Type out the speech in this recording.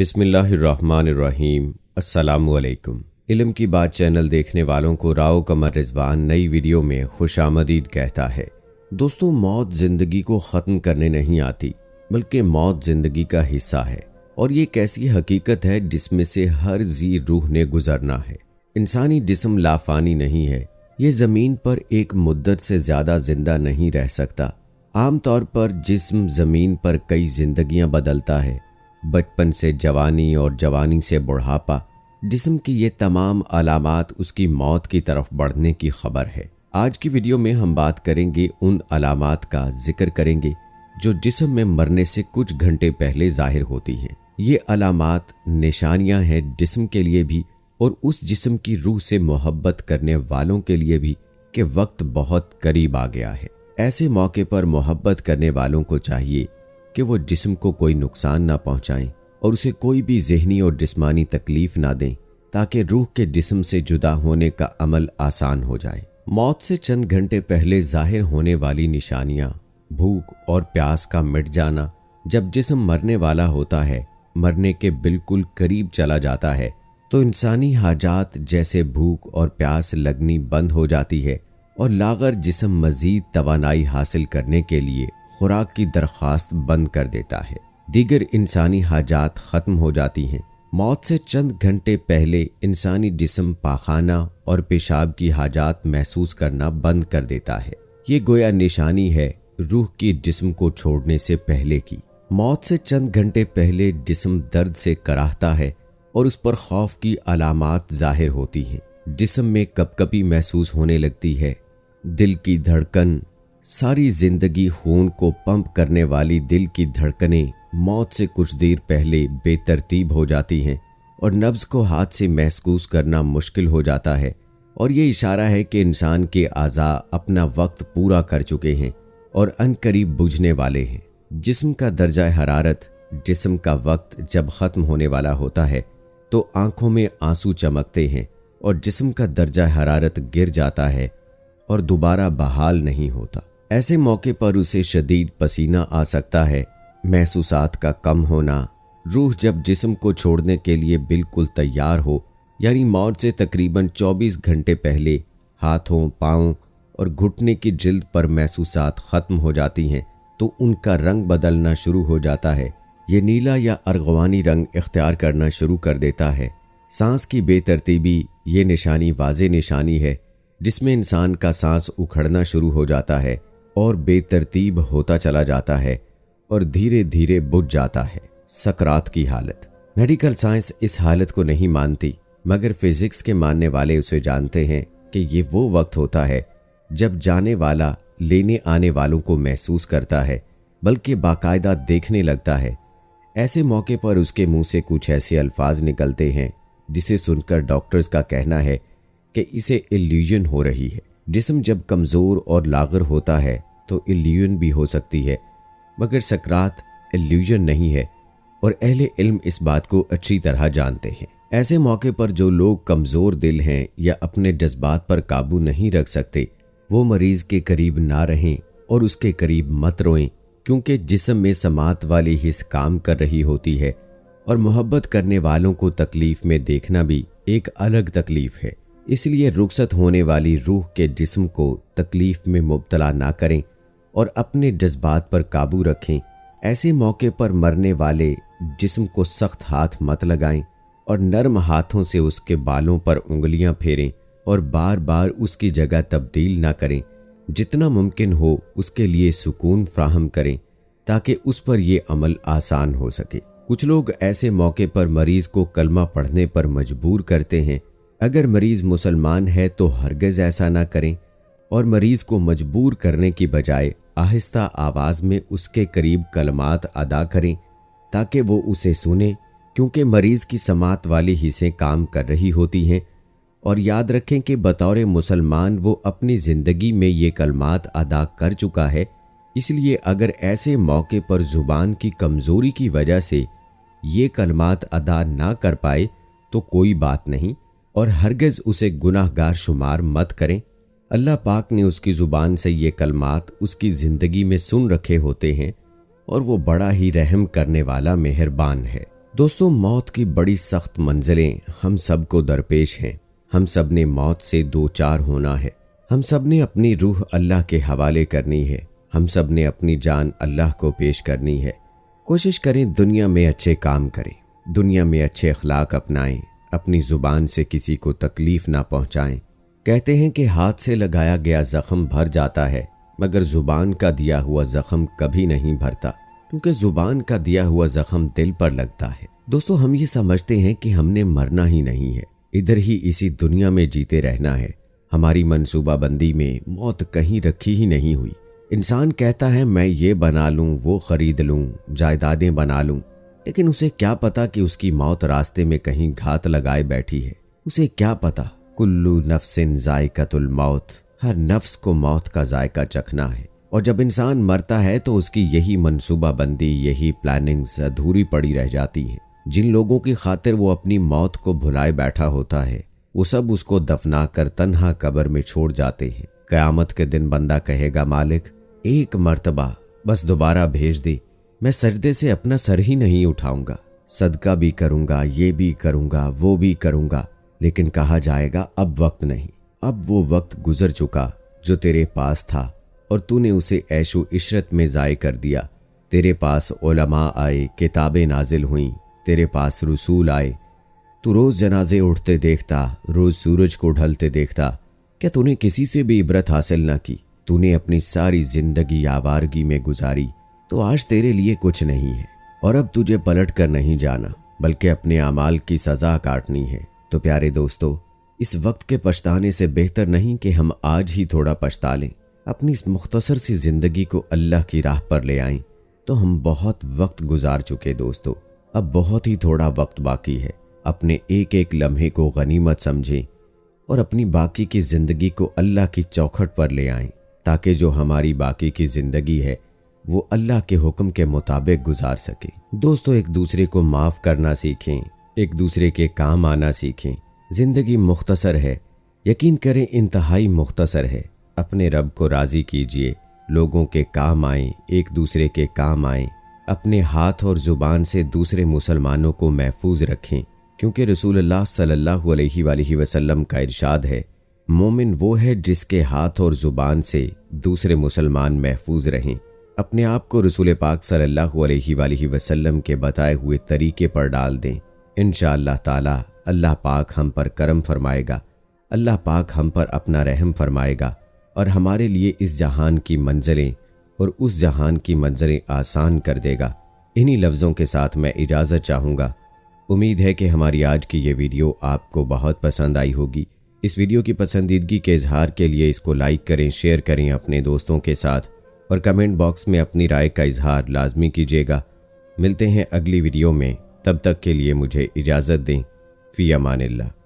بسم اللہ الرحمن الرحیم۔ السلام علیکم۔ علم کی بات چینل دیکھنے والوں کو راؤ قمر رضوان نئی ویڈیو میں خوش آمدید کہتا ہے۔ دوستو، موت زندگی کو ختم کرنے نہیں آتی بلکہ موت زندگی کا حصہ ہے، اور یہ ایک ایسی حقیقت ہے جس میں سے ہر ذی روح نے گزرنا ہے۔ انسانی جسم لافانی نہیں ہے، یہ زمین پر ایک مدت سے زیادہ زندہ نہیں رہ سکتا۔ عام طور پر جسم زمین پر کئی زندگیاں بدلتا ہے، بچپن سے جوانی اور جوانی سے بڑھاپا۔ جسم کی یہ تمام علامات اس کی موت کی طرف بڑھنے کی خبر ہے۔ آج کی ویڈیو میں ہم بات کریں گے، ان علامات کا ذکر کریں گے جو جسم میں مرنے سے کچھ گھنٹے پہلے ظاہر ہوتی ہیں۔ یہ علامات نشانیاں ہیں جسم کے لیے بھی اور اس جسم کی روح سے محبت کرنے والوں کے لیے بھی کہ وقت بہت قریب آ گیا ہے۔ ایسے موقع پر محبت کرنے والوں کو چاہیے کہ وہ جسم کو کوئی نقصان نہ پہنچائیں اور اسے کوئی بھی ذہنی اور جسمانی تکلیف نہ دیں، تاکہ روح کے جسم سے جدا ہونے کا عمل آسان ہو جائے۔ موت سے چند گھنٹے پہلے ظاہر ہونے والی نشانیاں: بھوک اور پیاس کا مٹ جانا۔ جب جسم مرنے والا ہوتا ہے، مرنے کے بالکل قریب چلا جاتا ہے، تو انسانی حاجات جیسے بھوک اور پیاس لگنی بند ہو جاتی ہے اور لاغر جسم مزید توانائی حاصل کرنے کے لیے خوراک کی درخواست بند کر دیتا ہے۔ دیگر انسانی حاجات ختم ہو جاتی ہیں۔ موت سے چند گھنٹے پہلے انسانی جسم پاخانہ اور پیشاب کی حاجات محسوس کرنا بند کر دیتا ہے۔ یہ گویا نشانی ہے روح کی جسم کو چھوڑنے سے پہلے کی۔ موت سے چند گھنٹے پہلے جسم درد سے کراہتا ہے اور اس پر خوف کی علامات ظاہر ہوتی ہیں۔ جسم میں کپکپی محسوس ہونے لگتی ہے، دل کی دھڑکن، ساری زندگی خون کو پمپ کرنے والی دل کی دھڑکنیں موت سے کچھ دیر پہلے بے ترتیب ہو جاتی ہیں اور نبض کو ہاتھ سے محسوس کرنا مشکل ہو جاتا ہے، اور یہ اشارہ ہے کہ انسان کے اعضاء اپنا وقت پورا کر چکے ہیں اور عنقریب بجھنے والے ہیں۔ جسم کا درجہ حرارت: جسم کا وقت جب ختم ہونے والا ہوتا ہے تو آنکھوں میں آنسو چمکتے ہیں اور جسم کا درجہ حرارت گر جاتا ہے اور دوبارہ بحال نہیں ہوتا۔ ایسے موقع پر اسے شدید پسینہ آ سکتا ہے، محسوسات کا کم ہونا۔ روح جب جسم کو چھوڑنے کے لیے بالکل تیار ہو، یعنی موت سے تقریباً 24 گھنٹے پہلے، ہاتھوں، پاؤں اور گھٹنے کی جلد پر محسوسات ختم ہو جاتی ہیں تو ان کا رنگ بدلنا شروع ہو جاتا ہے۔ یہ نیلا یا ارغوانی رنگ اختیار کرنا شروع کر دیتا ہے۔ سانس کی بے ترتیبی: یہ نشانی واضح نشانی ہے جس میں انسان کا سانس اکھڑنا شروع ہو جاتا ہے اور بے ترتیب ہوتا چلا جاتا ہے اور دھیرے دھیرے بجھ جاتا ہے۔ سکرات کی حالت: میڈیکل سائنس اس حالت کو نہیں مانتی، مگر فزکس کے ماننے والے اسے جانتے ہیں کہ یہ وہ وقت ہوتا ہے جب جانے والا لینے آنے والوں کو محسوس کرتا ہے، بلکہ باقاعدہ دیکھنے لگتا ہے۔ ایسے موقع پر اس کے منہ سے کچھ ایسے الفاظ نکلتے ہیں جسے سن کر ڈاکٹرز کا کہنا ہے کہ اسے ایلیوژن ہو رہی ہے۔ جسم جب کمزور اور لاغر ہوتا ہے تو ایلیوژن بھی ہو سکتی ہے، مگر سکرات ایلیوژن نہیں ہے، اور اہل علم اس بات کو اچھی طرح جانتے ہیں۔ ایسے موقع پر جو لوگ کمزور دل ہیں یا اپنے جذبات پر قابو نہیں رکھ سکتے، وہ مریض کے قریب نہ رہیں اور اس کے قریب مت روئیں، کیونکہ جسم میں سماعت والی حس کام کر رہی ہوتی ہے، اور محبت کرنے والوں کو تکلیف میں دیکھنا بھی ایک الگ تکلیف ہے۔ اس لیے رخصت ہونے والی روح کے جسم کو تکلیف میں مبتلا نہ کریں اور اپنے جذبات پر قابو رکھیں۔ ایسے موقع پر مرنے والے جسم کو سخت ہاتھ مت لگائیں اور نرم ہاتھوں سے اس کے بالوں پر انگلیاں پھیریں اور بار بار اس کی جگہ تبدیل نہ کریں۔ جتنا ممکن ہو اس کے لیے سکون فراہم کریں تاکہ اس پر یہ عمل آسان ہو سکے۔ کچھ لوگ ایسے موقع پر مریض کو کلمہ پڑھنے پر مجبور کرتے ہیں۔ اگر مریض مسلمان ہے تو ہرگز ایسا نہ کریں، اور مریض کو مجبور کرنے کی بجائے آہستہ آواز میں اس کے قریب کلمات ادا کریں تاکہ وہ اسے سنے، کیونکہ مریض کی سماعت والی حصیں کام کر رہی ہوتی ہیں۔ اور یاد رکھیں کہ بطور مسلمان وہ اپنی زندگی میں یہ کلمات ادا کر چکا ہے، اس لیے اگر ایسے موقع پر زبان کی کمزوری کی وجہ سے یہ کلمات ادا نہ کر پائے تو کوئی بات نہیں، اور ہرگز اسے گناہ گار شمار مت کریں۔ اللہ پاک نے اس کی زبان سے یہ کلمات اس کی زندگی میں سن رکھے ہوتے ہیں، اور وہ بڑا ہی رحم کرنے والا مہربان ہے۔ دوستوں، موت کی بڑی سخت منزلیں ہم سب کو درپیش ہیں۔ ہم سب نے موت سے دو چار ہونا ہے۔ ہم سب نے اپنی روح اللہ کے حوالے کرنی ہے۔ ہم سب نے اپنی جان اللہ کو پیش کرنی ہے۔ کوشش کریں دنیا میں اچھے کام کریں، دنیا میں اچھے اخلاق اپنائیں، اپنی زبان سے کسی کو تکلیف نہ پہنچائیں۔ کہتے ہیں کہ ہاتھ سے لگایا گیا زخم بھر جاتا ہے، مگر زبان کا دیا ہوا زخم کبھی نہیں بھرتا، کیونکہ زبان کا دیا ہوا زخم دل پر لگتا ہے۔ دوستو، ہم یہ سمجھتے ہیں کہ ہم نے مرنا ہی نہیں ہے، ادھر ہی اسی دنیا میں جیتے رہنا ہے۔ ہماری منصوبہ بندی میں موت کہیں رکھی ہی نہیں ہوئی۔ انسان کہتا ہے میں یہ بنا لوں، وہ خرید لوں، جائیدادیں بنا لوں، لیکن اسے کیا پتا کہ اس کی موت راستے میں کہیں گھات لگائے بیٹھی ہے۔ اسے کیا پتا کلو نفس ذائقۃ الموت، ہر نفس کو موت کا ذائقہ چکھنا ہے۔ اور جب انسان مرتا ہے تو اس کی یہی منصوبہ بندی، یہی پلاننگز ادھوری پڑی رہ جاتی ہیں۔ جن لوگوں کی خاطر وہ اپنی موت کو بھلائے بیٹھا ہوتا ہے، وہ سب اس کو دفنا کر تنہا قبر میں چھوڑ جاتے ہیں۔ قیامت کے دن بندہ کہے گا مالک ایک مرتبہ بس دوبارہ بھیج دے، میں سجدے سے اپنا سر ہی نہیں اٹھاؤں گا، صدقہ بھی کروں گا، یہ بھی کروں گا، وہ بھی کروں گا، لیکن کہا جائے گا اب وقت نہیں، اب وہ وقت گزر چکا جو تیرے پاس تھا اور تو نے اسے عیش و عشرت میں ضائع کر دیا۔ تیرے پاس علماء آئے، کتابیں نازل ہوئیں، تیرے پاس رسول آئے، تو روز جنازے اٹھتے دیکھتا، روز سورج کو ڈھلتے دیکھتا، کیا تو نے کسی سے بھی عبرت حاصل نہ کی؟ تو نے اپنی ساری زندگی آوارگی میں گزاری، تو آج تیرے لیے کچھ نہیں ہے، اور اب تجھے پلٹ کر نہیں جانا بلکہ اپنے اعمال کی سزا کاٹنی ہے۔ تو پیارے دوستو، اس وقت کے پچھتانے سے بہتر نہیں کہ ہم آج ہی تھوڑا پچھتا لیں، اپنی اس مختصر سی زندگی کو اللہ کی راہ پر لے آئیں۔ تو ہم بہت وقت گزار چکے دوستو، اب بہت ہی تھوڑا وقت باقی ہے۔ اپنے ایک ایک لمحے کو غنیمت سمجھیں اور اپنی باقی کی زندگی کو اللہ کی چوکھٹ پر لے آئیں، تاکہ جو ہماری باقی کی زندگی ہے وہ اللہ کے حکم کے مطابق گزار سکے۔ دوستو، ایک دوسرے کو معاف کرنا سیکھیں، ایک دوسرے کے کام آنا سیکھیں۔ زندگی مختصر ہے، یقین کریں انتہائی مختصر ہے۔ اپنے رب کو راضی کیجئے، لوگوں کے کام آئیں، ایک دوسرے کے کام آئیں، اپنے ہاتھ اور زبان سے دوسرے مسلمانوں کو محفوظ رکھیں، کیونکہ رسول اللہ صلی اللہ علیہ وآلہ وسلم کا ارشاد ہے، مومن وہ ہے جس کے ہاتھ اور زبان سے دوسرے مسلمان محفوظ رہیں۔ اپنے آپ کو رسول پاک صلی اللہ علیہ وآلہ وسلم کے بتائے ہوئے طریقے پر ڈال دیں، انشاءاللہ تعالی اللہ پاک ہم پر کرم فرمائے گا، اللہ پاک ہم پر اپنا رحم فرمائے گا اور ہمارے لیے اس جہان کی منزلیں اور اس جہان کی منزلیں آسان کر دے گا۔ انہی لفظوں کے ساتھ میں اجازت چاہوں گا۔ امید ہے کہ ہماری آج کی یہ ویڈیو آپ کو بہت پسند آئی ہوگی۔ اس ویڈیو کی پسندیدگی کے اظہار کے لیے اس کو لائک کریں، شیئر کریں اپنے دوستوں کے ساتھ، اور کمنٹ باکس میں اپنی رائے کا اظہار لازمی کیجیے گا۔ ملتے ہیں اگلی ویڈیو میں، تب تک کے لیے مجھے اجازت دیں۔ فی امان اللہ۔